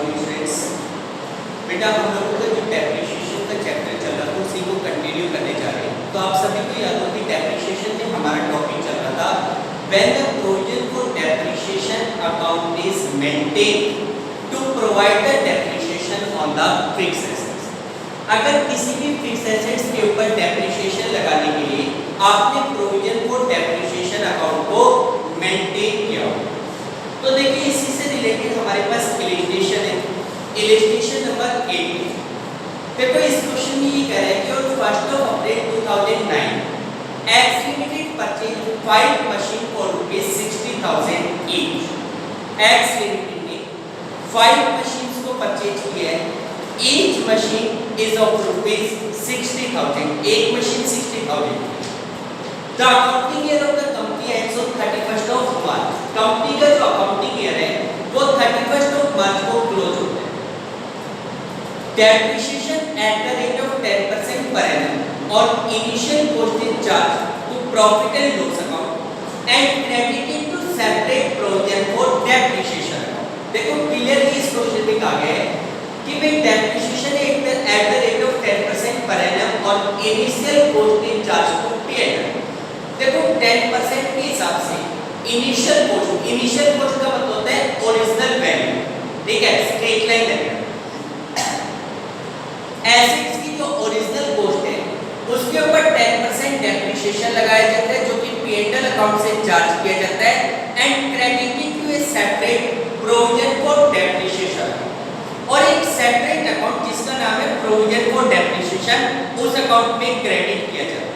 Morning students. बेटा हम लोगों का जो डेप्रिसिएशन का चैप्टर चल रहा था उसी को कंटिन्यू करने जा रहे हैं। तो आप सभी को याद होगी डेप्रिसिएशन में हमारा टॉपिक चल रहा था when the provision for depreciation account is maintain to provide the depreciation on the fixed assets. अगर किसी भी फिक्स्ड एसेट्स के ऊपर डेप्रिसिएशन लगाने के लिए आपने प्रोविजन फॉर डेप्रिसिएशन अकाउंट को मेंटेन किया हो, तो देखिए इसी से रिलेटेड हमारे पास इलस्ट्रेशन है। Illustration number 8। देखो इस क्वेश्चन में ये कह रहा है कि on 1st of April 2009 x limited purchase 5 machine for ₹60,000 each. X limited ने 5 मशीन्स को परचेज किया है। Each machine is of ₹60,000। एक machine 60,000। The accounting year of the company ends on 31st of March। Company का जो accounting year है वो 31st of March को क्लोज होता है। Depreciation at the rate of 10% per annum और initial postage charge to profit and loss account and credited to separate provision for depreciation account. देखो clearly इस क्वेश्चन में कहा गया है कि भाई depreciation at the rate of 10% per annum और इनिशियल पोस्टेज चार्ज को पे करना। देखो 10% के हिसाब से इनिशियल पोस्ट का मतलब होता है ओरिजिनल वैल्यू, ठीक है, स्ट्रेट लाइन लगना। एसेट्स की जो ओरिजिनल पोस्ट है उसके ऊपर 10% डेप्रिसिएशन लगाया जाता है जो कि P&L अकाउंट से चार्ज किया जाता है and credited to a separate provision for depreciation और एक सेपरेट अकाउंट जिसका नाम है प्रोविजन फॉर डेप्रिसिएशन उस अकाउंट में क्रेडिट किया जाता है।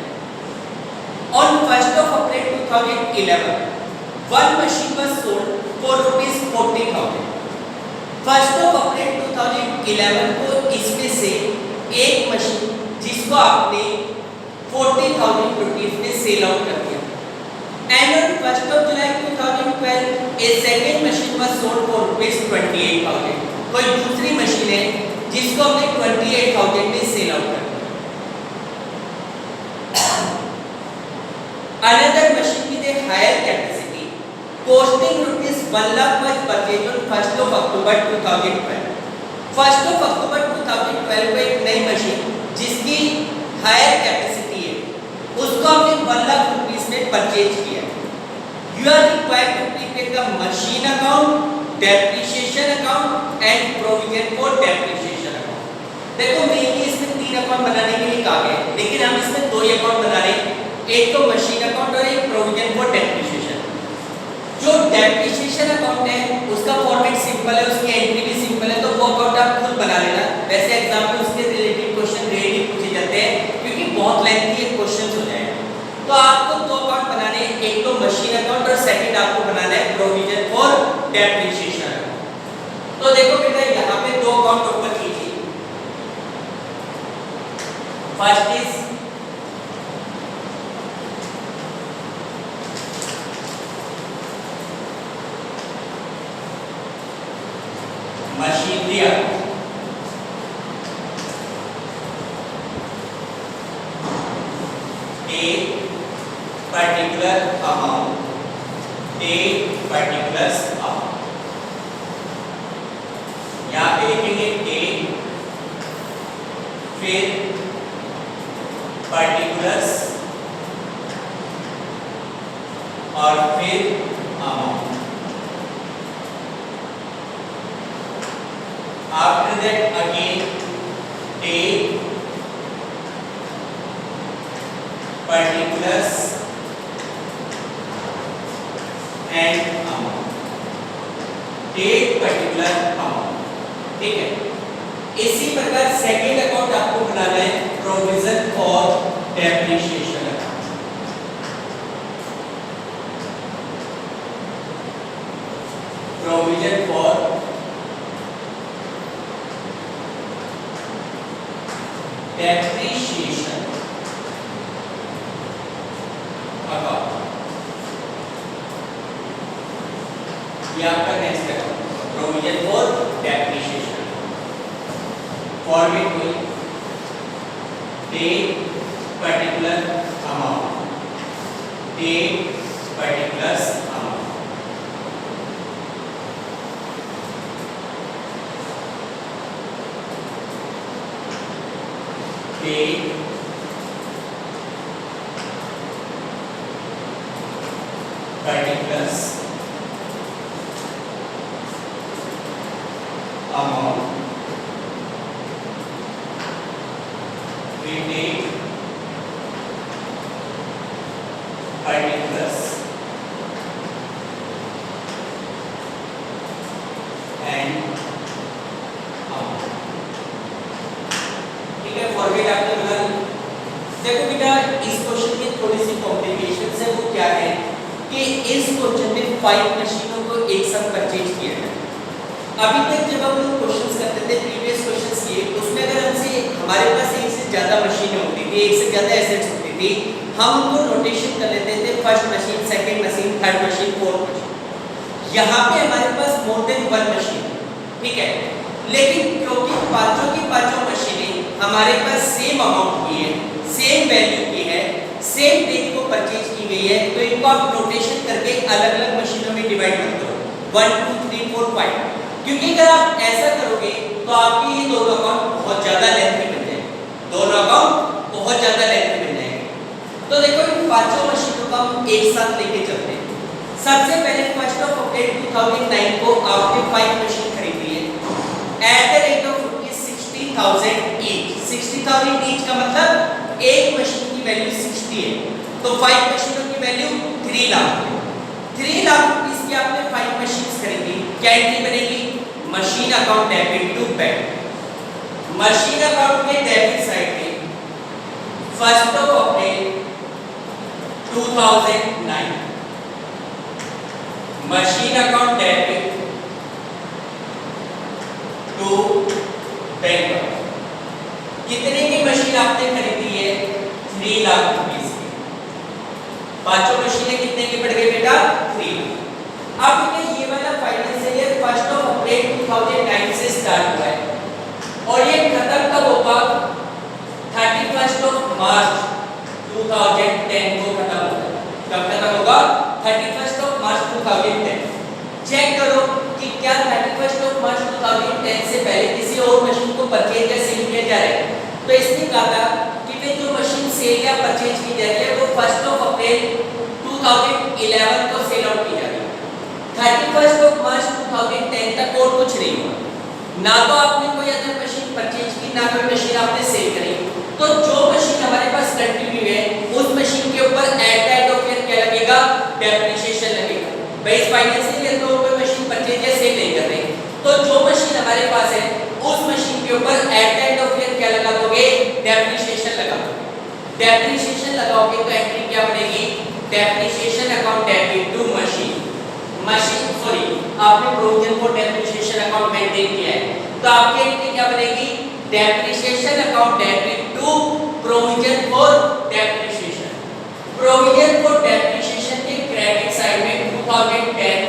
On 1st of April 2011, one machine was sold for ₹40,000. 1st of April 2011 को इसमें से एक मशीन जिसको आपने 40,000 रुपीस में सेल आउट कर दिया। And on 1st of July 2012, a second machine was sold for ₹28,000. कोई दूसरी मशीन है जिसको हमने 28,000 में सेल आउट कर दिया। Another machine with a higher capacity costing ₹1 lakh was purchased on 1st of October 2012. 1st of October 2012 को एक नई मशीन जिसकी हायर कैपेसिटी है उसको हमने 1 लाख रुपीस में परचेज किया। You are required to prepare the machine account, depreciation account and provision for depreciation account. देखो मेनली इसमें 3 अकाउंट बनाने के लिए कहा गया है, लेकिन हम इसमें 2 ही अकाउंट बना रहे हैं, एक तो मशीन अकाउंट और एक प्रोविजन फॉर डेप्रिसिएशन। जो डेप्रिसिएशन अकाउंट है उसका फॉर्मेट सिंपल है, उसकी एंट्री भी सिंपल है, तो वो अकाउंट आप खुद बना लेना। वैसे एग्जाम में उसके रिलेटेड क्वेश्चन रेयरली पूछे जाते हैं क्योंकि बहुत लेंथी क्वेश्चन हो जाएगा। तो आपको 2 अकाउंट बनाने हैं, एक तो मशीन अकाउंट और सेकंड आपको बनाना है प्रोविजन फॉर डेप्रिसिएशन अकाउंट। तो देखो बेटा यहाँ पे 2 अकाउंट ओपन कीजिए। First is machinery account. A particular amount, A particular amount। यहाँ पे लिखेंगे A, फिर particulars और फिर amount। After that again date, particulars and amount। date, particular, amount, ठीक है। इसी प्रकार सेकेंड अकाउंट आपको बनाना है provision for depreciation account. Provision for depreciation account. ये आपका next account provision for depreciation. Format हुई date particular amount, date particulars amount। date particulars amount date particulars and amount। ठीक है, फॉरवर्ड आपने बना ली। देखो बेटा इस क्वेश्चन में थोड़ी सी कॉम्प्लिकेशंस है, वो क्या है कि इस क्वेश्चन में 5 मशीनों को एक साथ परचेज किया है। अभी तक जब हम लोग क्वेश्चंस करते थे, प्रीवियस क्वेश्चंस किए, उसमें अगर हमसे हमारे पास एक से ज्यादा मशीनें होती थी, एक से ज्यादा एसेट्स होती थी, हम उनको नोटेशन कर लेते थे first machine, second machine, third machine, fourth machine. यहाँ पे हमारे पास मोर देन 1 मशीन, ठीक है, लेकिन क्योंकि पांचों की पांचों मशीनें हमारे पास सेम अमाउंट की है, सेम वैल्यू की है, सेम डेट को परचेज की गई है, तो इनको आप नोटेशन करके अलग-अलग मशीनों में डिवाइड मत करो 1 2 3 4 5, क्योंकि अगर आप ऐसा करोगे तो आपके ये दोनों अकाउंट बहुत ज्यादा लेंथी बन जाएंगे, दोनों अकाउंट बहुत ज्यादा लेंथी बन जाएंगे। तो देखो इन पांचों मशीनों को हम एक साथ लेके चलते हैं। सबसे पहले 1 अप्रैल 2009 को आपने 5 मशीन खरीदी है eight the rate of ₹60,000 each. 60,000 each का मतलब एक मशीन की वैल्यू 60 है, तो 5 मशीनों की वैल्यू 3 लाख है। 3 लाख रुपीस की आपने 5 मशीन्स खरीदी, क्या एंट्री बनेगी? Machine account debit to bank. Machine account के डेबिट साइड में 1 April 2009 machine account debit to bank. कितने की मशीन आपने खरीदी है? 3 लाख रुपीस की। पांचों मशीनें कितने की पड़ गई बेटा? 3 लाख। अब देखिए ये वाला फाइनेंशियल ईयर 1 अप्रैल 2009 से स्टार्ट हुआ है और ये खत्म कब होगा? 31 मार्च 2010 को खत्म होगा। कब खत्म होगा? 31 मार्च 2010। चेक करो कि क्या 31 मार्च 2010 से पहले किसी और मशीन को परचेज या सेल किया जा रहा है। तो इसने कहा था कि वे जो मशीन सेल या परचेज की जा रही है वो 1 अप्रैल 2011 को सेल आउट की जा रही है। 31 मार्च 2010 तक और कुछ नहीं हुआ, ना तो आपने कोई अदर मशीन परचेज की, ना कोई मशीन आपने सेल करी। तो जो मशीन हमारे पास कंटिन्यू है उस मशीन के ऊपर at the end of year क्या लगेगा? डेप्रिसिएशन लगेगा। भाई इस फाइनेंशियल ईयर में कोई मशीन परचेज या सेल नहीं कर रहे, तो जो मशीन हमारे पास है उस मशीन के ऊपर at the end of year क्या लगा दोगे? डेप्रिसिएशन लगा दोगे। डेप्रिसिएशन लगाओगे तो एंट्री क्या बनेगी? Depreciation account debit to machine. Machine sorry आपने provision for depreciation account maintain किया है, तो आपकी एंट्री क्या बनेगी? Depreciation account debit to provision for depreciation. Provision for depreciation के क्रेडिट साइड में 2010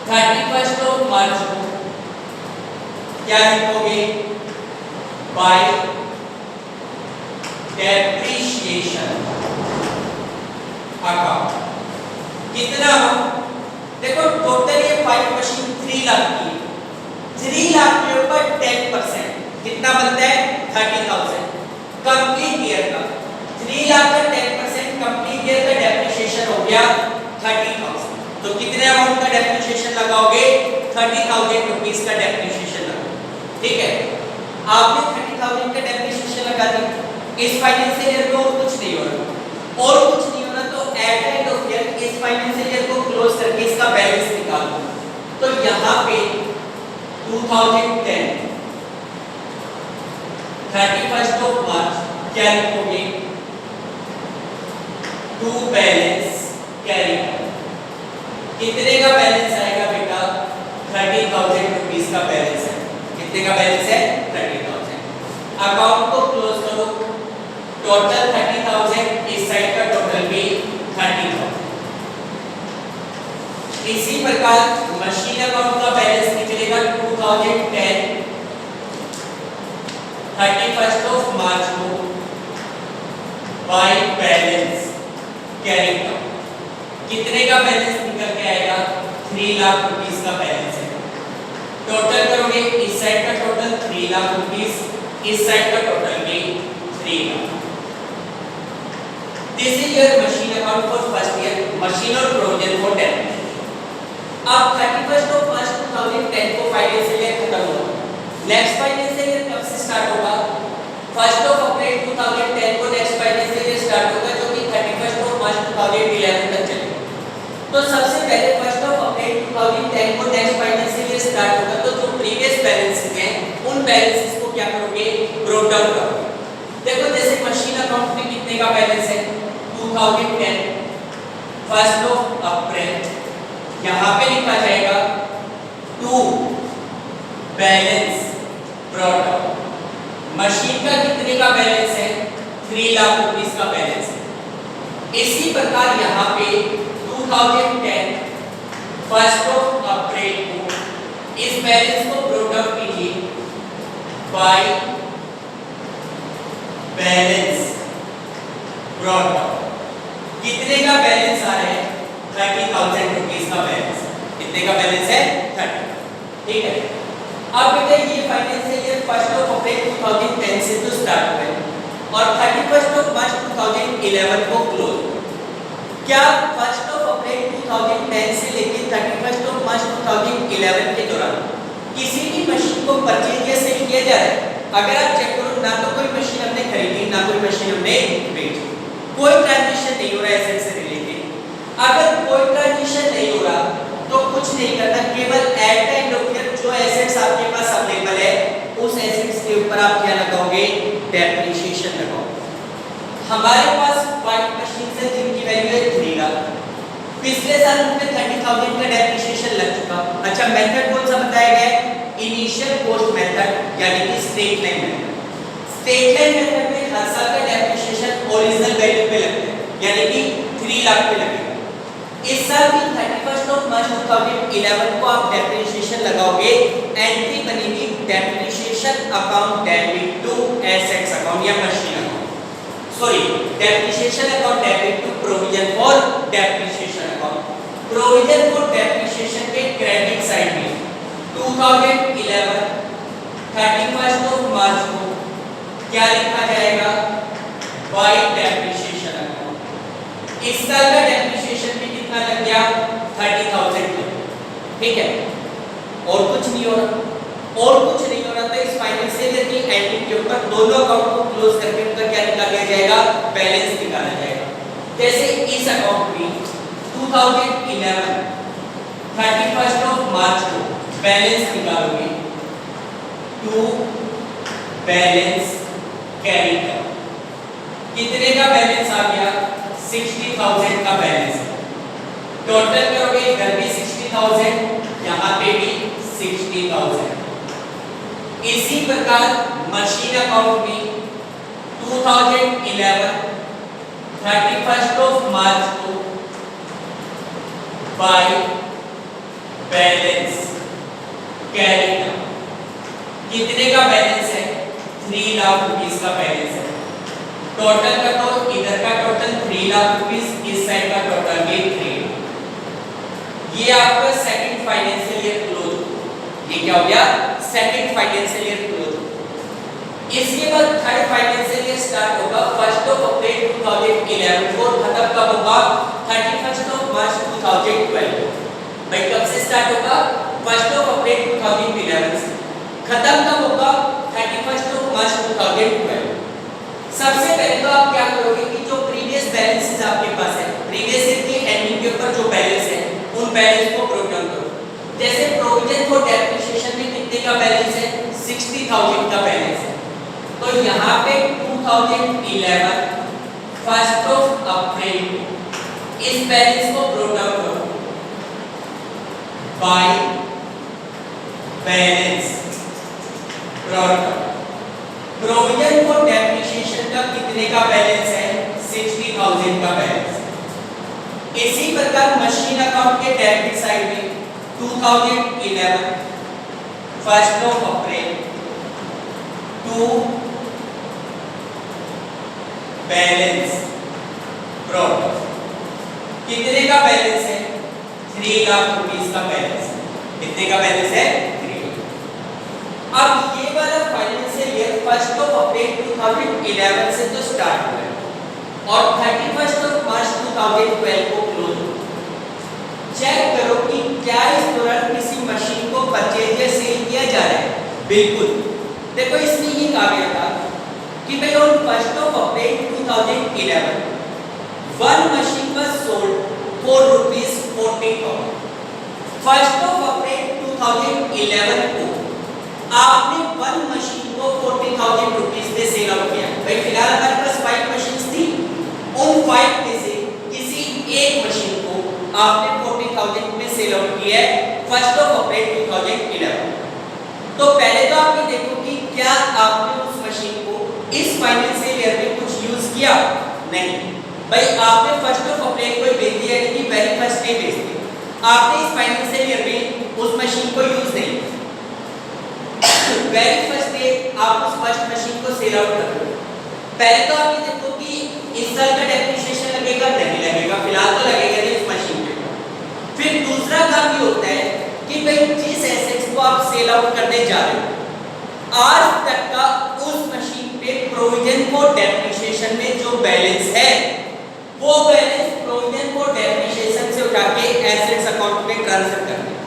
31 मार्च को क्या लिखोगे? By depreciation account. कितना हो? देखो टोटल ये 5 मशीन 3 लाख की, 3 लाख के ऊपर 10% कितना बनता है? 30,000 कंप्लीट ईयर का। 3 लाख का 10% कंप्लीट ईयर का डेप्रिसिएशन हो गया 30,000। तो कितने अमाउंट का डेप्रिसिएशन लगाओगे? 30,000 रुपीस का डेप्रिसिएशन लगाओगे। ठीक है, आपने 30,000 का डेप्रिसिएशन लगा दिया। इस फाइनेंशियल ईयर में और कुछ नहीं हो रहा, और कुछ नहीं हो रहा, तो at the end of year इस फाइनेंशियल ईयर को क्लोज करके इसका बैलेंस निकालो। तो यहाँ पे 2010 31 मार्च क्या लिखोगे? To balance carry. कितने का बैलेंस आएगा बेटा? 30,000 रुपीस का बैलेंस है। कितने का बैलेंस है? 30,000। अकाउंट को क्लोज करो। टोटल 30,000, इस साइड का टोटल भी 30,000। इसी प्रकार मशीन अकाउंट का बैलेंस निकलेगा 2010 31 मार्च को बाय बैलेंस कैरी। कितने का बैलेंस निकल के आएगा? 3 लाख रुपीस का बैलेंस है। टोटल करोगे, इस साइड का टोटल 3 लाख रुपीस, इस साइड का टोटल भी 3 lakh. This is your machine account for first year, machine और प्रोविजन फॉर डेप्रिसिएशन। अब 31 ऑफ मार्च 2010 को फाइनेंशियल ईयर खत्म हुआ। नेक्स्ट फाइनेंशियल ईयर कब से स्टार्ट होगा? 1 अप्रैल 2010 को नेक्स्ट फाइनेंशियल ईयर स्टार्ट होगा, जो कि 31 ऑफ मार्च 2011 तक चलेगा। तो सबसे पहले 1 अप्रैल 2010 को नेक्स्ट फाइनेंशियल ईयर स्टार्ट होगा, तो जो प्रीवियस बैलेंसेस हैं उन बैलेंसेस को क्या करोगे? ब्रोक डाउन करोगे। देखो जैसे मशीन अकाउंट में कितने का बैलेंस है? 2010 1 अप्रैल, यहाँ पे लिखा जाएगा to balance brought down. Machine का कितने का बैलेंस है? 3 लाख रुपीस का बैलेंस है। इसी प्रकार यहाँ पे 2010 1 अप्रैल को इस बैलेंस को ब्रोक डाउन कीजिए बाय बैलेंस ब्रॉट डाउन। कितने का बैलेंस आ रहा है? 30,000 रुपीस का बैलेंस। कितने का बैलेंस है? 30। ठीक है। अब बेटा ये फाइनेंशियल ईयर 1 अप्रैल 2010 से तो स्टार्ट हुआ है और 31 मार्च 2011 को क्लोज। क्या 1 अप्रैल 2010 से लेकर 31 मार्च 2011 के दौरान किसी भी मशीन को परचेज या सेल किया जा रहा है? अगर आप चेक करो, ना तो कोई मशीन हमने खरीदी, ना कोई मशीन हमने बेची, कोई ट्रांजैक्शन नहीं हो रहा है एसेट से रिलेटेड। अगर कोई ट्रांजैक्शन नहीं हो रहा तो कुछ नहीं करना, केवल at the end of year जो एसेट्स आपके पास अवेलेबल है उस एसेट्स के ऊपर आप क्या लगाओगे? डेप्रिसिएशन लगाओगे। हमारे पास 5 मशीन है जिनकी वैल्यू है 3 लाख। पिछले साल उन पे 30,000 का डेप्रिसिएशन लग चुका। अच्छा, मेथड कौन सा बताया गया है? इनिशियल कॉस्ट मेथड, यानी कि straight line method. Straight line method में हर साल का डेप्रिसिएशन ओरिजिनल वैल्यू पे लगता है, यानी कि 3 लाख पे लगेगा। इस साल भी 31 मार्च 2011 को आप डेप्रिसिएशन लगाओगे, एंट्री बनेगी depreciation account debit to assets account या machine account, sorry depreciation account debit to provision for depreciation account. Provision for depreciation के क्रेडिट साइड में 2011 31 मार्च को क्या लिखा जाएगा? By depreciation account. इस साल का डेप्रिसिएशन भी कितना लग गया? 30,000। ठीक है, और कुछ नहीं हो रहा, और कुछ नहीं हो रहा था। इस फाइनेंशियल ईयर की एंडिंग के ऊपर दोनों अकाउंट को क्लोज करके उनका क्या निकाला जाएगा? बैलेंस निकाला जाएगा। जैसे इस अकाउंट में 2011 31 मार्च को बैलेंस निकालोगे, टू बैलेंस कैरी कर, कितने का बैलेंस आ गया? 60,000 का बैलेंस। टोटल करोगे, इधर भी 60,000, यहाँ पे भी 60,000। इसी प्रकार मशीन अकाउंट में 2011 31 मार्च को बाय बैलेंस कैरी कर, कितने का बैलेंस है? 3 लाख रुपीस का बैलेंस है। टोटल का तो इधर का टोटल 3 लाख रुपीस, इस साइड का टोटल भी 3 लाख। ये आपका सेकंड फाइनेंशियल ईयर क्लोज। ये क्या हो गया? Second financial year close. इसके बाद थर्ड फाइनेंशियल ईयर स्टार्ट होगा 1 अप्रैल 2011 को। खत्म कब होगा? 31 मार्च 2012। भाई कब से स्टार्ट होगा? 1 अप्रैल 2011 से। खत्म कब होगा? 31 मार्च 2012। सबसे पहले तो आप क्या करोगे कि जो प्रीवियस बैलेंसेस आपके पास है, प्रीवियस ईयर की एंडिंग के ऊपर जो बैलेंस है उन बैलेंस को ब्रोक डाउन करो। जैसे प्रोविजन फॉर डेप्रिसिएशन में कितने का बैलेंस है? 60,000 का बैलेंस है। तो यहाँ पे 2011 1 अप्रैल इस बैलेंस को ब्रोक डाउन करो by balance broke down. Provision for depreciation का कितने का बैलेंस है? 60,000 का बैलेंस। इसी प्रकार मशीन अकाउंट के डेबिट साइड में 2011 1 अप्रैल टू बैलेंस ब्रॉट डाउन, कितने का बैलेंस है? 3 लाख रुपीस का बैलेंस है। कितने का बैलेंस है? 3 लाख। अब ये वाला फाइनेंशियल ईयर 1 अप्रैल 2011 2011 से तो स्टार्ट हुआ है और 31 मार्च 2012 को क्लोज हो। चेक करो कि क्या इस दौरान किसी मशीन को परचेज या सेल किया जा रहा है। बिल्कुल, देखो इसमें ये कहा गया था कि भाई on 1 April 2011 one machine was sold for ₹40,000। 1 अप्रैल 2011 को आपने वन मशीन को 40,000 रुपीस में सेल आउट किया। भाई फिलहाल हमारे पास 5 मशीन्स थी, उन 5 में से किसी एक मशीन को आपने 40,000 में सेल आउट किया है 1 अप्रैल 2011। तो पहले तो आप ये देखो कि क्या आपने उस मशीन को इस फाइनेंशियल ईयर में कुछ यूज किया? नहीं भाई, आपने 1 अप्रैल को बेच दिया कि वेरी फर्स्ट डे बेच दिया। आपने इस फाइनेंशियल ईयर में उस मशीन को यूज नहीं, वेरी फर्स्ट डे आप उस फर्स्ट मशीन को सेल आउट कर दो। पहले तो आप ये देखो कि इस साल का डेप्रिसिएशन लगेगा? नहीं लगेगा, फिलहाल तो लगेगा नहीं उस मशीन के ऊपर। फिर दूसरा काम ये होता है कि भाई जिस एसेट्स को आप सेल आउट करने जा रहे हो, आज तक का उस मशीन पे प्रोविजन फॉर डेप्रिसिएशन में जो बैलेंस है वो बैलेंस प्रोविजन फॉर डेप्रिसिएशन से उठा के एसेट्स अकाउंट में ट्रांसफर कर दें।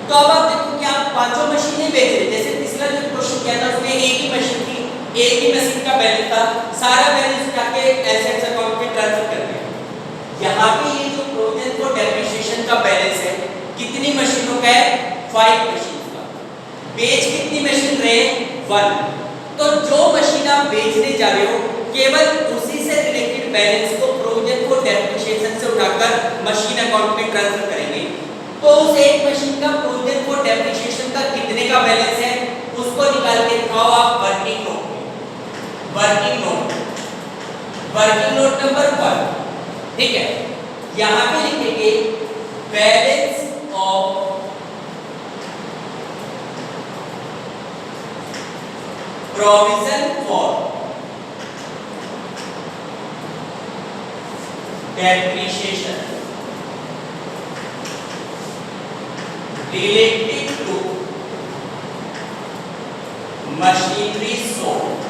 तो अब आप देखो कि आप पांचों मशीनें बेच रहे, जैसे पिछला जो क्वेश्चन किया था उसमें एक ही मशीन थी, एक ही मशीन का बैलेंस था, सारा बैलेंस उठा के एसेट्स अकाउंट में ट्रांसफर कर दिया। यहाँ पे ये जो प्रोविजन फॉर डेप्रिसिएशन का बैलेंस है कितनी मशीनों का है? 5 मशीन का। बेच कितनी मशीन रहे? 1। तो जो मशीन आप बेचने जा रहे हो केवल उसी से रिलेटेड बैलेंस को प्रोविजन फॉर डेप्रिसिएशन से उठाकर मशीन अकाउंट में ट्रांसफर करेंगे। तो उस एक मशीन का प्रोविजन फॉर डेप्रिसिएशन का कितने का बैलेंस है उसको निकाल के दिखाओ आप वर्किंग नोट में। वर्किंग नोट नंबर 1, ठीक है। यहाँ पे लिखेंगे balance of provision for depreciation related to machinery sold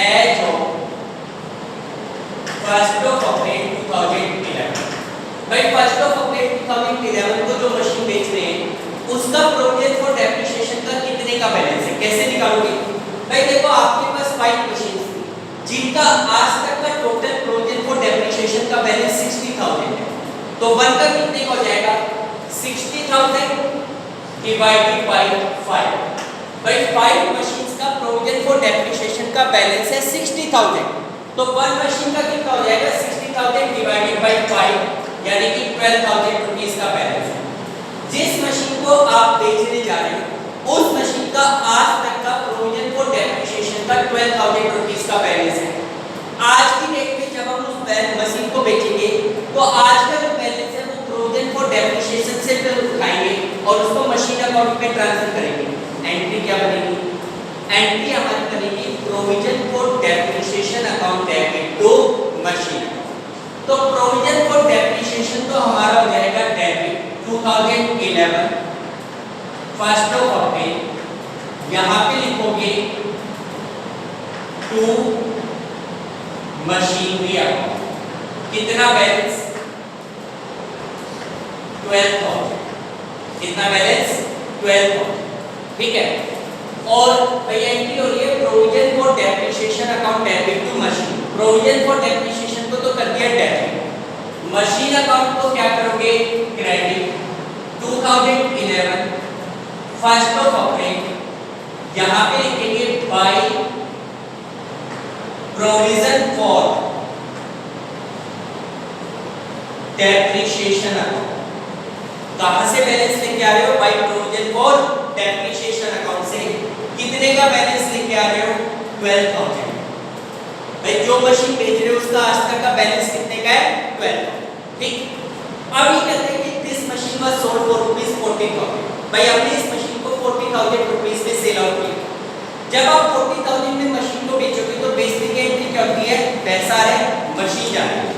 as of 1 अप्रैल 2011। भाई 1 अप्रैल 2011 को जो मशीन बेच रहे हैं उसका प्रोविजन फॉर डेप्रिसिएशन का कितने का बैलेंस है, कैसे निकालोगे? भाई देखो आपके पास 5 मशीन थी जिनका आज तक का टोटल प्रोविजन फॉर डेप्रिसिएशन का बैलेंस 60,000 है। तो 1 का कितने का हो जाएगा? 60,000 डिवाइडेड बाय 5। भाई 5 मशीन्स का प्रोविजन फॉर डेप्रिसिएशन का बैलेंस है 60,000। तो 1 मशीन का कितना हो जाएगा? 60,000 डिवाइडेड बाय 5 यानी कि 12,000 रुपीस का बैलेंस है। जिस मशीन को आप बेचने जा रहे हो उस मशीन का आज तक का प्रोविजन फॉर डेप्रिसिएशन का 12,000 रुपीस का बैलेंस है। आज की डेट में जब हम उस मशीन को बेचेंगे तो आज का जो बैलेंस है वो प्रोविजन फॉर डेप्रिसिएशन से उठाएंगे और उसको मशीन अकाउंट में ट्रांसफर करेंगे। एंट्री क्या बनेगी? एंट्री हमारी बनेगी provision for depreciation account debit to machine. तो प्रोविजन फॉर डेप्रिसिएशन तो हमारा हो जाएगा डेबिट 2011 1 अप्रैल, यहाँ पे लिखोगे टू मशीनरी अकाउंट। कितना बैलेंस? 12,000। कितना बैलेंस? 12,000, ठीक है। और भाई एंट्री हो रही है provision for depreciation account debit to machine. Provision for depreciation को तो कर दिया डेबिट, मशीन अकाउंट को क्या करोगे? क्रेडिट। 2011 1 अप्रैल, यहाँ पे लिखेंगे by provision for depreciation account. कहां से बैलेंस लेके आ रहे हो? By provision for depreciation account से कितने का बैलेंस लेके आ रहे हो? 12,000। भाई जो मशीन बेच रहे हो उसका आज तक का बैलेंस कितने का है? 12,000, ठीक। अब ये कहते हैं कि this machine was sold for ₹40,000। भाई हमने इस मशीन को 40,000 रुपीस में सेल आउट किया। जब आप 40,000 में मशीन को बेचोगे तो बेचने की एंट्री क्या होती है? पैसा है, मशीन जा रही है।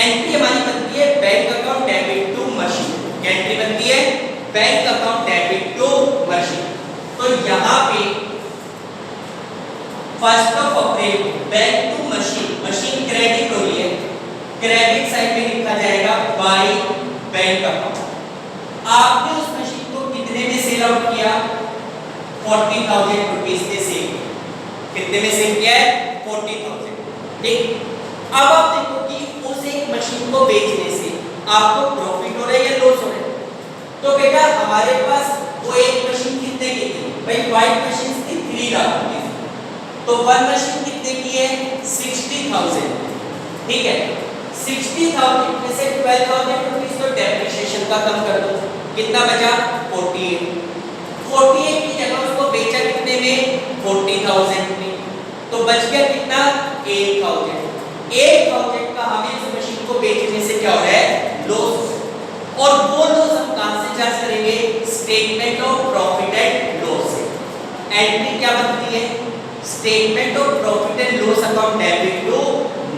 एंट्री हमारी बनती है bank account debit to machine. Entry बनती है bank account debit to machine. तो तो यहाँ पे first of April bank to machine, machine credit हो रही है, क्रेडिट साइड में लिखा जाएगा बाय बैंक अकाउंट। आपने उस मशीन को कितने में सेल आउट किया? 40,000 रुपीस में सेल किया। कितने में सेल किया है? 40,000। ठीक, अब आप देखो कि उस एक मशीन को बेचने से आपको प्रॉफिट हो रहा है या लॉस हो रहा है? तो बेटा हमारे पास वो एक मशीन कितने की थी भाई? 5 मशीन थी 3 लाख की, तो 1 मशीन कितने की है? 60,000। ठीक है, 60,000 में से 12,000 रुपीस तो डेप्रिसिएशन का कम कर दो, कितना बचा? 48। 48 की जगह उसको बेचा कितने में? 40,000 में, तो बच गया कितना? 8,000। 8,000 का हमें इस मशीन को बेचने से क्या हो रहा है? लॉस। और वो लॉस हम कहां से चार्ज करेंगे? Statement of profit and loss से। एंट्री क्या बनती है? Statement of profit and loss account debit to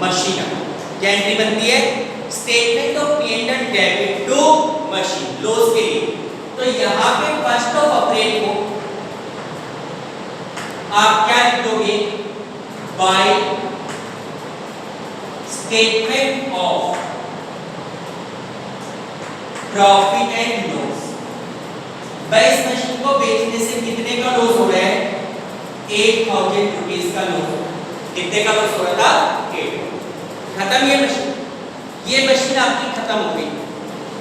machine account. क्या एंट्री बनती है? Statement of P&L debit to machine, loss के लिए। तो यहाँ पे फर्स्ट ऑफ अप्रैल को आप क्या लिख दोगे? Bye statement of profit and loss. भाई इस मशीन को बेचने से कितने का लॉस हो रहा है? 8,000 रुपीस का लॉस। कितने का लॉस हो रहा था? 8। खत्म ये मशीन, ये मशीन आपकी खत्म हो गई।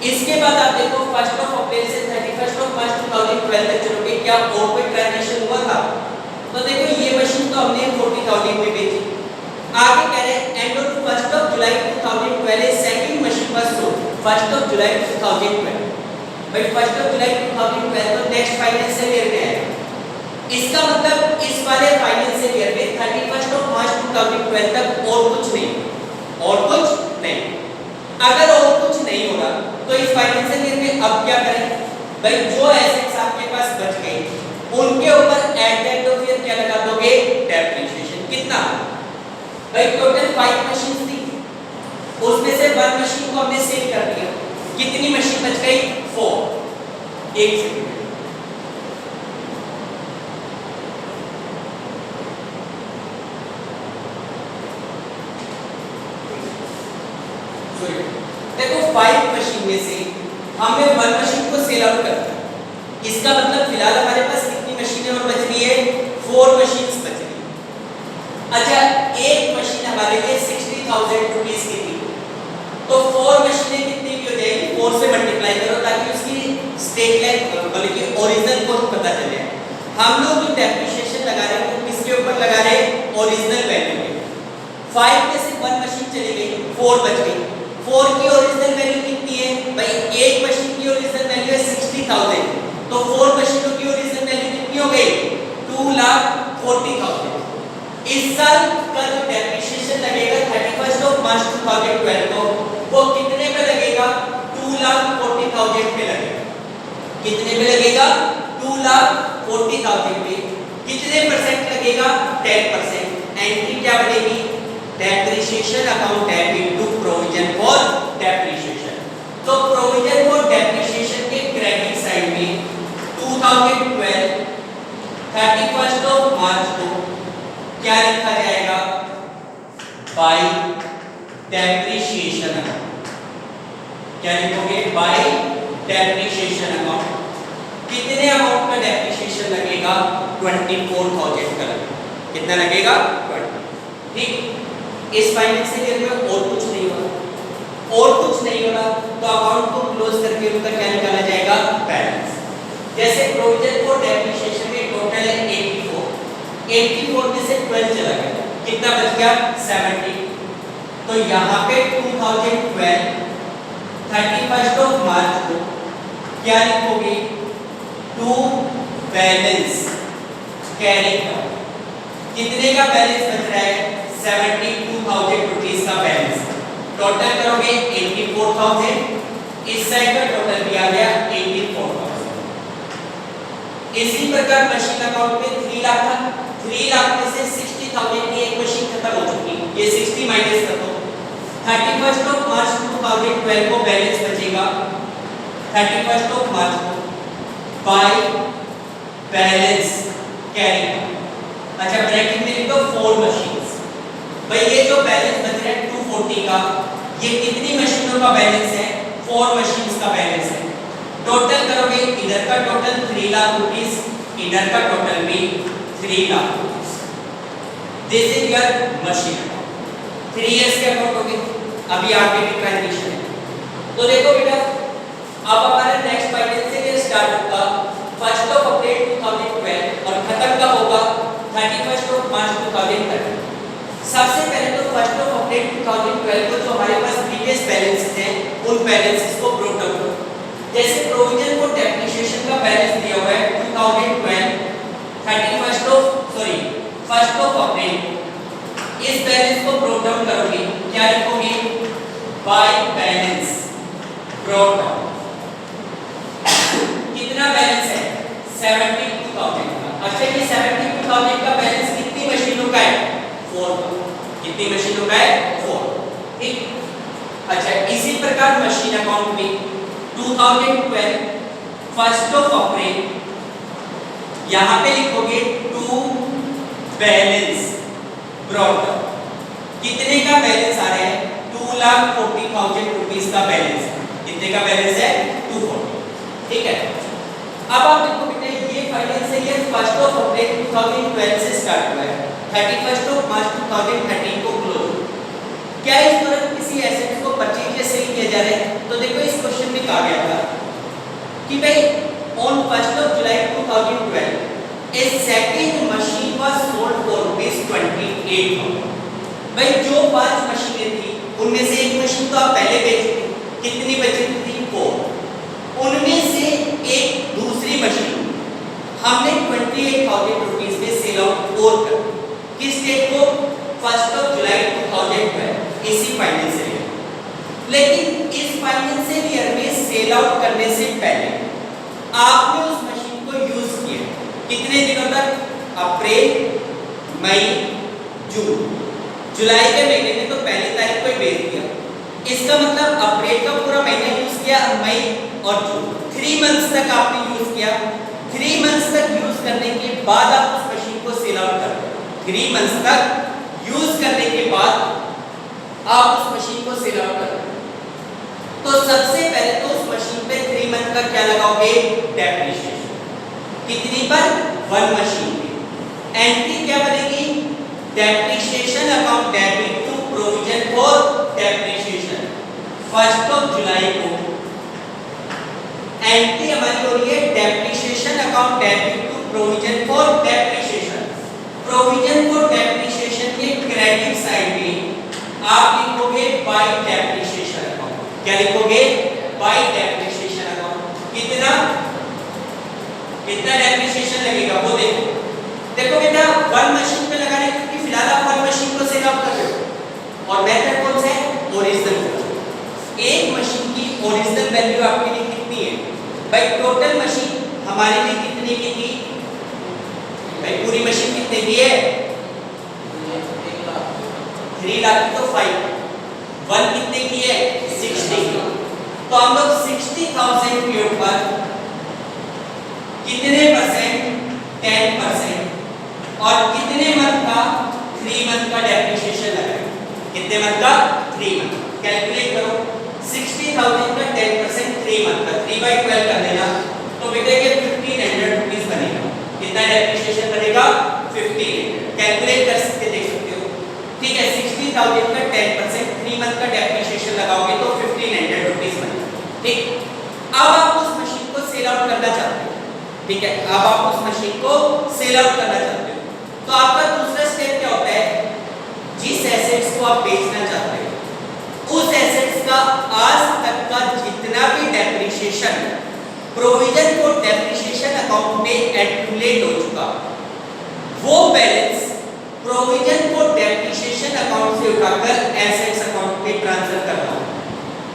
इसके बाद आप देखो फर्स्ट ऑफ अप्रैल से 31 ऑफ मार्च 2012 तक चलोगे, क्या और कोई ट्रांजैक्शन हुआ था? तो देखो ये मशीन तो हमने 40,000 में बेची। आगे कह रहे हैं end of 1 July 2012 second machine was sold 1 जुलाई 2012। भाई 1 जुलाई 2012 तो नेक्स्ट फाइनेंशियल ईयर में है। इसका मतलब इस वाले फाइनेंशियल ईयर में 31 ऑफ मार्च 2012 तक और कुछ नहीं, और कुछ नहीं। अगर और कुछ नहीं होगा तो इस फाइनेंशियल ईयर में अब क्या करें? भाई जो एसेट्स आपके पास बच गए उनके ऊपर at the end of year क्या लगा दोगे? डेप्रिसिएशन। कितना? भाई टोटल 5 मशीन थी, उसमें से 1 मशीन को हमने सेल कर दिया, कितनी मशीन बच गई? 4। एक सेकंड, देखो 5 मशीन में से हमने 1 मशीन को सेल आउट कर दिया। इसका मतलब फिलहाल हमारे पास कितनी मशीनें और बच रही है? 4 मशीन्स बच रही है। अच्छा, एक मशीन हमारे लिए 60,000 रुपीस की थी, तो 4 मशीनें कितनी की हो जाएगी? 4 से मल्टीप्लाई करो ताकि उसकी स्टेट लाइन बल्कि ओरिजिनल कॉस्ट पता चले। हम लोग जो डेप्रिसिएशन लगा रहे हैं वो किसके ऊपर लगा रहे हैं? ओरिजिनल वैल्यू पे। 5 में से 1 मशीन चली गई, 4 बच गई। 4 की ओरिजिनल वैल्यू कितनी है? भाई एक मशीन की ओरिजिनल वैल्यू है 60,000, तो 4 मशीनों की ओरिजिनल वैल्यू कितनी हो गई? 2,40,000। इस साल का जो डेप्रिसिएशन लगेगा 31 ऑफ मार्च 2012 को, वो कितने पे लगेगा? 2,40,000 पे लगेगा। कितने पे लगेगा? 2,40,000 पे। कितने परसेंट लगेगा? 10%। एंट्री क्या बनेगी? Depreciation account debit to provision for depreciation. तो प्रोविजन फॉर डेप्रिसिएशन के क्रेडिट साइड में 2012 31 ऑफ मार्च को क्या लिखा जाएगा? By depreciation account. क्या लिखोगे? By depreciation account. कितने अमाउंट का डेप्रिसिएशन लगेगा? 24,000 का लगेगा। कितना लगेगा? 20। ठीक, इस फाइनेंशियल ईयर में और कुछ नहीं होगा, और कुछ नहीं होगा तो अकाउंट को क्लोज करके उनका क्या निकाला जाएगा? बैलेंस। जैसे प्रोविजन फॉर डेप्रिसिएशन में टोटल है 84 में से 12 चला गया, कितना बच गया? 70। तो यहाँ पे 2012 31 ऑफ मार्च को क्या लिखोगे? To balance carry forward. कितने का बैलेंस बच रहा है? 72,000 रुपीस का बैलेंस। टोटल करोगे 84,000, इस साइड का टोटल भी आ गया 84,000। इसी प्रकार मशीन अकाउंट में 3 लाख था, 3 लाख में से 60,000 की एक मशीन खत्म हो चुकी, ये 60 माइनस कर दो। 31 ऑफ मार्च 2012 को बैलेंस बचेगा 31 ऑफ मार्च को बाय बैलेंस कैरी। अच्छा ब्रैकेट में लिख दो 4 मशीन्स। भाई ये जो बैलेंस बच रहा है 240 का, ये कितनी मशीनों का बैलेंस है? 4 मशीन्स का बैलेंस है। टोटल करोगे, इधर का टोटल 3 लाख रुपीस, इधर का टोटल भी 3 lakh rupees. This is your machine account. 3 years के अकाउंट हो गए। अभी आगे की ट्रांजिशन है। तो देखो बेटा, अब हमारा नेक्स्ट फाइनेंशियल ईयर स्टार्ट होगा 1 अप्रैल 2012 और खत्म कब होगा? 31 मार्च 2013। सबसे पहले तो 1 अप्रैल 2012 को जो हमारे पास प्रीवियस बैलेंसेस हैं उन बैलेंसेस को ब्रोक डाउन करो। जैसे प्रोविजन फॉर डेप्रिसिएशन का बैलेंस दिया हुआ है 2012 1 अप्रैल। इस बैलेंस को ब्रोक डाउन करोगे, क्या लिखोगे? By balance broke down. कितना बैलेंस है? 72,000 का। अच्छा ये 72,000 का बैलेंस कितनी मशीनों का है? 4 का। कितनी मशीनों का है? 4। ठीक। अच्छा इसी प्रकार मशीन अकाउंट में 2012 1 अप्रैल यहां पे लिखोगे टू बैलेंस ब्रॉट डाउन। कितने का बैलेंस आ रहा है? 2,40,000 रुपीस का बैलेंस है। कितने का बैलेंस है? 240। ठीक है। अब आप देखो बेटा, ये फाइनेंशियल ईयर 1 अप्रैल 2012 से स्टार्ट हुआ है, 31 मार्च 2013 को क्लोज। क्या इस तरह किसी एसेट्स को परचेज या सेल किया जा रहा है? तो देखो इस क्वेश्चन में कहा गया था कि भाई on 1 July 2012 a second machine was sold for ₹28,000। भाई जो 5 मशीनें थी उनमें से एक मशीन तो आप पहले बेच चुके। कितनी बची थी? 4। उनमें से एक दूसरी मशीन हमने 28,000 रुपीस में सेल आउट और कर। किस डेट को? 1 जुलाई 2012, इसी फाइनेंशियल ईयर। लेकिन इस फाइनेंशियल ईयर में सेल आउट करने से पहले आपने उस मशीन को यूज किया कितने दिनों तक? अप्रैल, मई, जून। जुलाई के महीने में तो पहली तारीख को ही बेच दिया। इसका मतलब अप्रैल का पूरा महीना यूज किया, मई और जून 3 मंथ्स तक आपने यूज किया। 3 मंथ्स तक यूज करने के बाद आप उस मशीन को सेल आउट कर रहे हो। 3 मंथ्स तक यूज करने के बाद आप उस मशीन को सेल आउट कर रहे हो। तो सबसे पहले तो उस मशीन पे 3 मंथ का क्या लगाओगे? डेप्रिसिएशन। कितनी पर? 1 मशीन पे। एंट्री क्या बनेगी? Depreciation account debit to provision for depreciation. 1 जुलाई को एंट्री हमारी हो रही है depreciation account debit to provision for depreciation. Provision for depreciation के क्रेडिट साइड में आप लिखोगे बाय डेप्रिसिएशन अकाउंट। क्या लिखोगे? By depreciation account. कितना डेप्रिसिएशन लगेगा वो देखो। देखो बेटा 1 मशीन पे लगाने क्योंकि फिलहाल आप 1 मशीन को सेल आउट कर रहे हो और मेथड कौन सा है? ओरिजिनल। एक मशीन की ओरिजिनल वैल्यू आपके लिए कितनी है? भाई टोटल मशीन हमारे लिए कितने की थी? भाई पूरी मशीन कितने की है? 3 लाख की तो 5। 1 कितने की है? 60 की। तो हम लोग 60,000 के ऊपर कितने परसेंट? 10% और कितने मंथ का? 3 मंथ का डेप्रिसिएशन लगाएंगे। कितने मंथ का? 3 मंथ। कैलकुलेट करो 60,000 का 10% 3 मंथ का 3/12 कर देना तो बेटा ये 1,500 रुपीस बनेगा। कितना डेप्रिसिएशन बनेगा? 1,500। कैलकुलेट कर सकते देख सकते हो। ठीक है 60,000 का 10% 3 मंथ का डेप्रिसिएशन लगाओगे तो 1,500 रुपीस बनेगा। ठीक। अब आप उस मशीन को सेल आउट करना चाहते हो। ठीक है अब आप उस मशीन को सेल आउट करना चाहते हो तो आपका दूसरा स्टेप क्या होता है? जिस एसेट्स को आप बेचना चाहते हो उस एसेट्स का आज तक का जितना भी depreciation provision for depreciation account में एक्यूमुलेट हो चुका वो balance provision for depreciation account से उठाकर एसेट्स अकाउंट में ट्रांसफर करना होगा।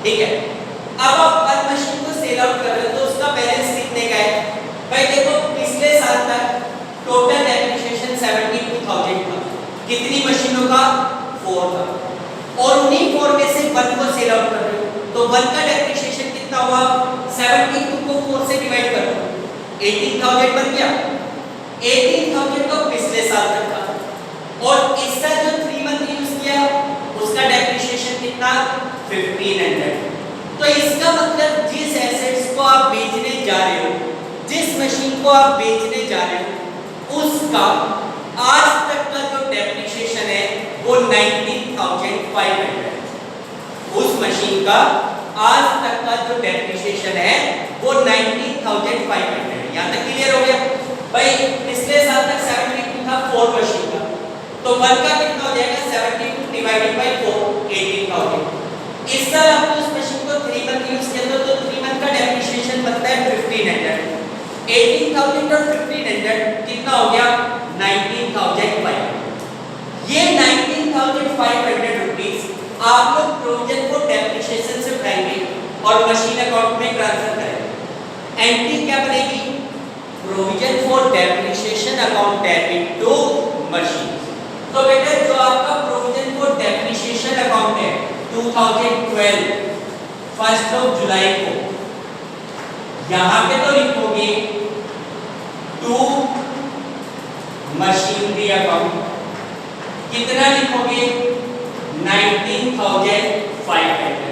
ठीक है अब आप हर मशीन को सेल आउट कर रहे हो तो उसका बैलेंस कितने का है? भाई देखो पिछले साल तक टोटल डेप्रिसिएशन 72,000 था। कितनी मशीनों का? 4 था। और उन्हीं 4 में से 1 को सेल आउट कर रहे हो तो 1 का डेप्रिसिएशन कितना हुआ? 72 को 4 से डिवाइड करो 18,000 बन गया। 18,000 तो पिछले साल तक था और इस साल जो 3 मंथ यूज किया उसका डेप्रिसिएशन कितना 1500। तो इसका मतलब जिस एसेट्स को आप बेचने जा रहे हो, जिस मशीन को आप बेचने जा रहे हो, उसका आज तक का जो डेप्रिसिएशन है वो 19,500। उस मशीन का आज तक का जो डेप्रिसिएशन है वो 19,500। यहां तक क्लियर हो गया भाई? पिछले साल तक 72 था 4 मशीन का, तो 1 का कितना हो जाएगा 72 डिवाइडेड बाय 4 18,000। इस साल आपने उस मशीन को 3 मंथ यूज किया तो 3 मंथ का डेप्रिसिएशन बनता है 1500। 18,000 और 1500 कितना हो गया 19,500। ये 19,500 रुपीस आप लोग प्रोविजन को डेप्रिसिएशन से उठाएंगे और मशीन अकाउंट में ट्रांसफर करेंगे। एंट्री क्या बनेगी? Provision for depreciation account debit to machine. तो बेटा जो आपका प्रोविजन फॉर डेप्रिसिएशन अकाउंट है 2012 1 जुलाई को यहां पे तो लिखोगे टू मशीनरी अकाउंट, कितना लिखोगे 19,500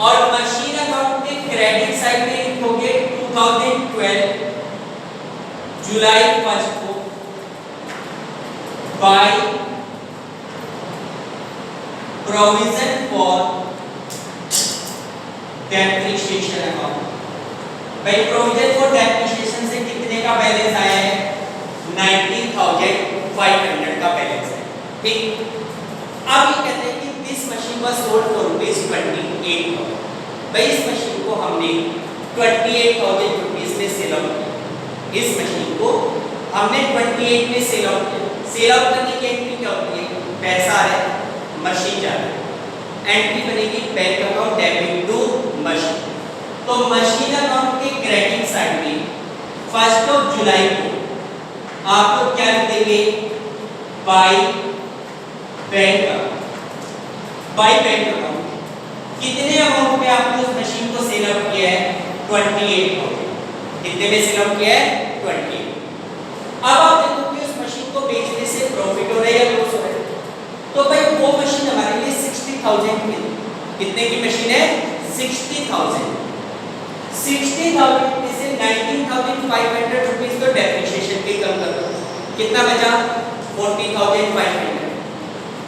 और मशीन अकाउंट के क्रेडिट साइड में लिखोगे 2012 जुलाई 1 को by provision for depreciation account. भाई प्रोविजन फॉर डेप्रिसिएशन से कितने का बैलेंस आया है 19,500 का बैलेंस है। ठीक, अब ये कहते हैं कि this machine was sold for ₹28,000। भाई इस मशीन को हमने 28,000 रुपीस में सेल आउट किया। इस मशीन को हमने 28 में सेल आउट किया। सेल आउट करने की एंट्री क्या होती है? पैसा आ रहा है, मशीन जा रही है, एंट्री बनेगी bank account debit to machine. तो मशीन अकाउंट के क्रेडिट साइड में 1 जुलाई को आप लोग क्या लिख देंगे? By bank account. By bank account कितने अमाउंट में आपने उस मशीन को सेल आउट किया है 28,000। कितने में सेल आउट किया है 28। अब आप देखो कि उस मशीन को बेचने से प्रॉफिट हो रहा है या लॉस हो रहा है? तो भाई वो मशीन हमारे लिए 60,000 की, कितने की मशीन है 60,000। 60,000 में से 19,500 रुपीस तो डेप्रिसिएशन पे कम कर दो, कितना बचा 40,500।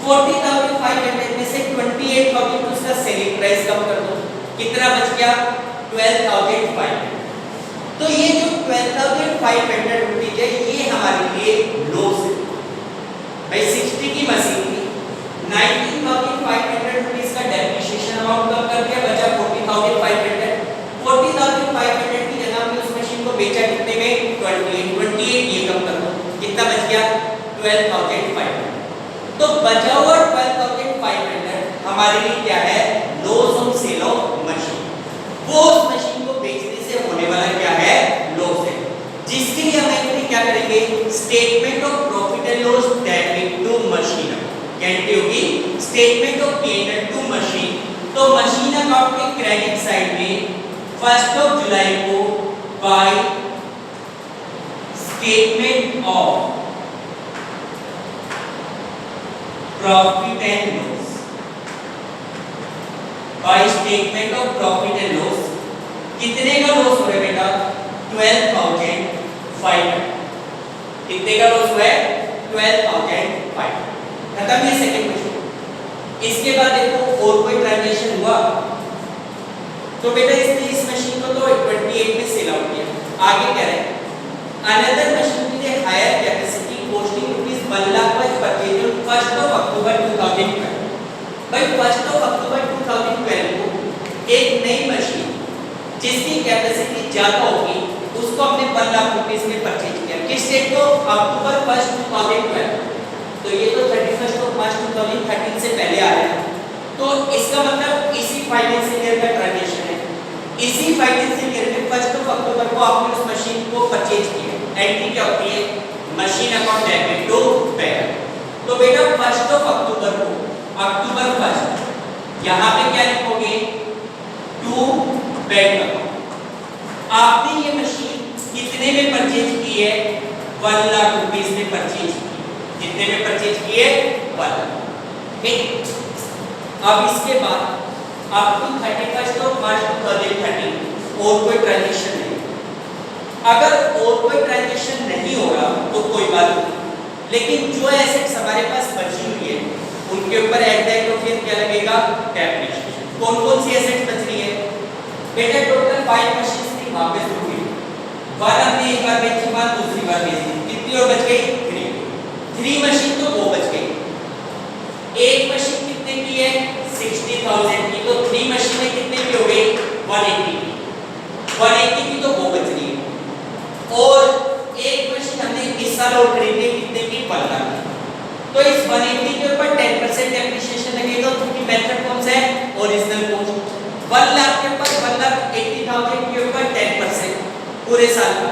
40,500 में से 28,000 उसका सेलिंग प्राइस कम कर दो, कितना बच गया 12,500। तो ये जो 12,500 रुपीस है ये हमारे लिए लॉस है। भाई 60 की मशीन थी, 19,500 रुपीस का डेप्रिसिएशन अमाउंट कम कर दिया, बचा 40,500। 40,500 की जगह में उस मशीन को बेचा कितने में 28 ये कम कर दो, कितना बच गया 12,500। तो बचा हुआ 12,500 हमारे लिए क्या है loss on sale of machine. वो उस मशीन को बेचने से होने वाला क्या है लॉस है, जिसके लिए हम एंट्री क्या करेंगे statement of profit and loss debit to machine. क्या एंट्री होगी statement of P&L to machine. तो मशीन अकाउंट के क्रेडिट साइड में 1 जुलाई को by statement of profit and loss, by statement of profit and loss कितने का लॉस हो रहा है बेटा 12,500। कितने का लॉस हुआ है 12,500। खत्म ये सेकंड क्वेश्चन। इसके बाद देखो और कोई ट्रांजैक्शन हुआ तो बेटा इसने इस मशीन को तो 28 में सेल आउट किया। आगे क्या है अनदर मशीन के लिए हायर कैपेसिटी कॉस्टिंग ₹1 लाख पर परचेज ऑन 1 अक्टूबर 2012। भाई 1 अक्टूबर 2012 को एक नई मशीन जिसकी कैपेसिटी ज्यादा होगी उसको हमने 1 लाख रुपीस में परचेज किया। किस डेट को अक्टूबर 1, 2012। तो ये तो 31 मार्च 2013 से पहले आ रहा है। तो इसका मतलब इसी फाइनेंशियल ईयर का ट्रांजैक्शन है। इसी फाइनेंशियल ईयर में 1 अक्टूबर को आपने उस मशीन को परचेज किया। एंट्री क्या होती है machine account debit to bank. तो बेटा 1 अक्टूबर को अक्टूबर 1 यहाँ पे क्या लिखोगे टू बैंक अकाउंट। आपने ये मशीन कितने में परचेज की है 1 लाख रुपीस में परचेज की। कितने में परचेज किए? 1 लाख। ठीक, अब इसके बाद अप टू 31 मार्च 2013 और कोई ट्रांजेक्शन नहीं। अगर और कोई ट्रांजेक्शन नहीं हो रहा तो कोई बात नहीं, लेकिन जो एसेट्स हमारे पास बची हुई है उनके ऊपर at the end of year क्या लगेगा? डेप्रिसिएशन। कौन कौन सी एसेट्स बच रही है बेटा? टोटल 5 मशीन्स थी, वापस हो गई। वन हमने एक बार बेची, वन दूसरी बार बेची, कितनी और बच गई? 3 मशीन तो वो बच गई। एक मशीन कितने की है? 60,000 की, तो 3 मशीनें कितने की हो गई? 180 की। 180 की तो वो बच रही है। और एक मशीन हमने इस साल और खरीदी, कितने की? 1 लाख। तो इस 180 के ऊपर 10% डेप्रिसिएशन लगेगा, क्योंकि मेथड कौन सा है? Original cost. 1 लाख के ऊपर 1,80,000 के ऊपर 10% पूरे साल का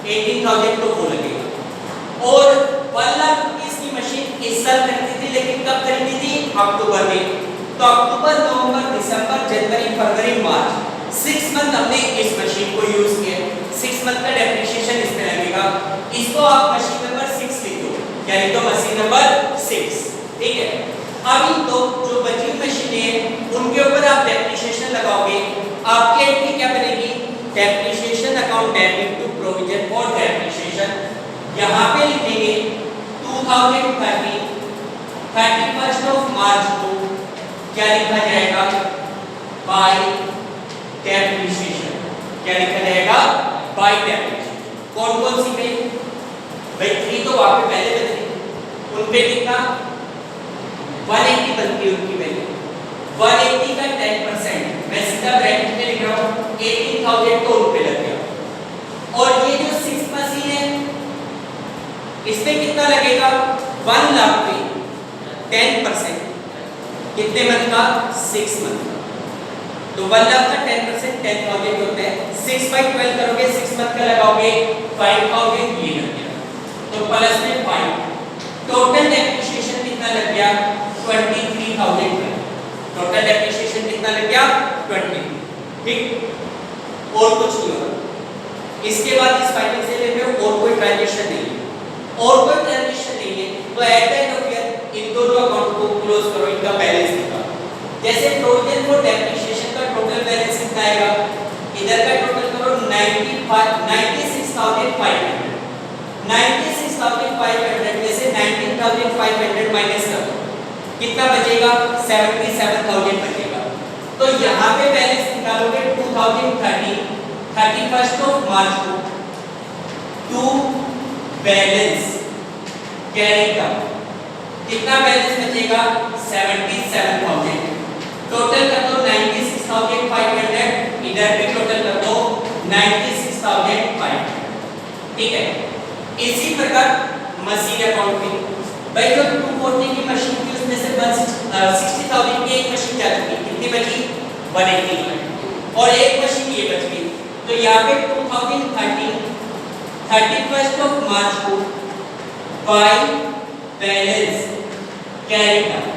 18,000 तो वो लगेगा। और 1 लाख रुपीस की मशीन इस साल खरीदी थी, लेकिन कब खरीदी थी? अक्टूबर में। तो अक्टूबर, नवंबर, दिसंबर, जनवरी, फरवरी, मार्च 6 मंथ हमने इस मशीन को यूज किया। 6 मंथ का डेप्रिसिएशन इसमें लगेगा। इसको आप मशीन नंबर 6 लिख दो, यानी तो मशीन नंबर 6। ठीक है, अभी तो जो बची हुई मशीनें हैं उनके ऊपर आप डेप्रिसिएशन लगाओगे। आपकी एंट्री क्या बनेगी? Depreciation account debit to provision for depreciation. यहाँ पे लिखेंगे 2030 31 मार्च को क्या लिखा जाएगा? By depreciation. क्या लिखा जाएगा? By depreciation. कौन कौन सी गई भाई? 3 तो वहां पे पहले बच रही, उन पे कितना? 180 बनती है उनकी वैल्यू। 180 का 10% मैं सीधा ब्रैकेट में लिख रहा हूं, 18,000 तो उन पे लग गया। और ये जो 6 मशीन है इसमें कितना लगेगा? 1 लाख पे 10% कितने मंथ का? 6 मंथ का। तो 1 लाख का 10% 10,000 होता है। 6/12 करोगे, 6 मंथ का लगाओगे 5,000, ये लग गया। तो प्लस में 5, टोटल डेप्रिसिएशन कितना लग गया? 23,000। टोटल डेप्रिसिएशन कितना लग गया? 20। ठीक, और कुछ नहीं होगा। इसके बाद इस फाइनेंशियल ईयर में और कोई ट्रांजेक्शन नहीं है, और कोई ट्रांजेक्शन नहीं है, तो at the end of year in दोनों अकाउंट को क्लोज करो, इनका बैलेंस निकालो। जैसे प्रोविजन फॉर डेप्रिसिएशन का टोटल बैलेंस कितना आएगा? इधर का टोटल करो 96,500। 96,500 में से 19,500 माइनस कर दो, कितना बचेगा? 77,000 बचेगा। तो यहाँ पे बैलेंस निकालोगे 2030 31 मार्च को टू बैलेंस कैरी डाउन, कितना बैलेंस बचेगा? 77,000। टोटल कर दो 96,500, इधर भी टोटल कर दो 96,500। ठीक है, इसी प्रकार मशीन अकाउंट में भाई जो 240 की मशीन थी उसमें से 60,000 की एक मशीन जा चुकी, कितनी बची? 180। और एक मशीन ये बच गई। तो यहाँ पे 2030 31 मार्च को बाय बैलेंस कैरी डाउन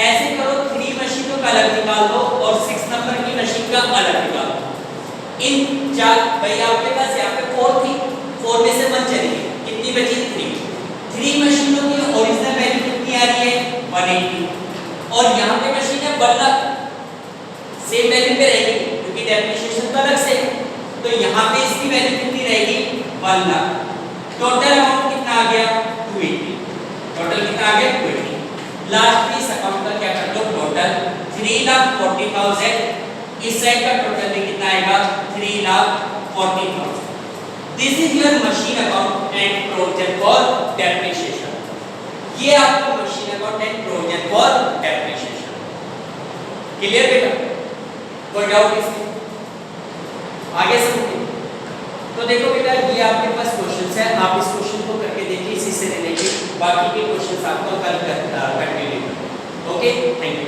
ऐसे करो, 3 मशीनों का अलग निकाल दो और 6 नंबर की मशीन का अलग निकाल दो। इन चार भाई आपके पास यहाँ पे 4 थी, 4 में से 1 चली गई, कितनी बची? 3 मशीनों की ओरिजिनल वैल्यू कितनी आ रही है? 180। और यहाँ पे मशीन है 1 लाख, सेम वैल्यू पे रहेगी क्योंकि डेप्रिसिएशन तो अलग से। तो यहाँ पे इसकी वैल्यू कितनी रहेगी? 1 लाख। टोटल अमाउंट कितना आ गया? 280। टोटल कितना आ गया? 280। लास्ट इस अकाउंट का क्या कर दो? टोटल 3,40,000। इस साइड का टोटल में कितना आएगा? 3,40,000। This is your machine account and provision for depreciation. ये आपका machine account and provision for depreciation. Clear बेटा? कोई डाउट इसमें? आगे समझिए। तो देखो बेटा, ये आपके पास क्वेश्चंस है, आप इस क्वेश्चन को करके देखिए, इसी से रिलेटेड बाकी के क्वेश्चंस आपको कल कंटिन्यू। Okay, thank you.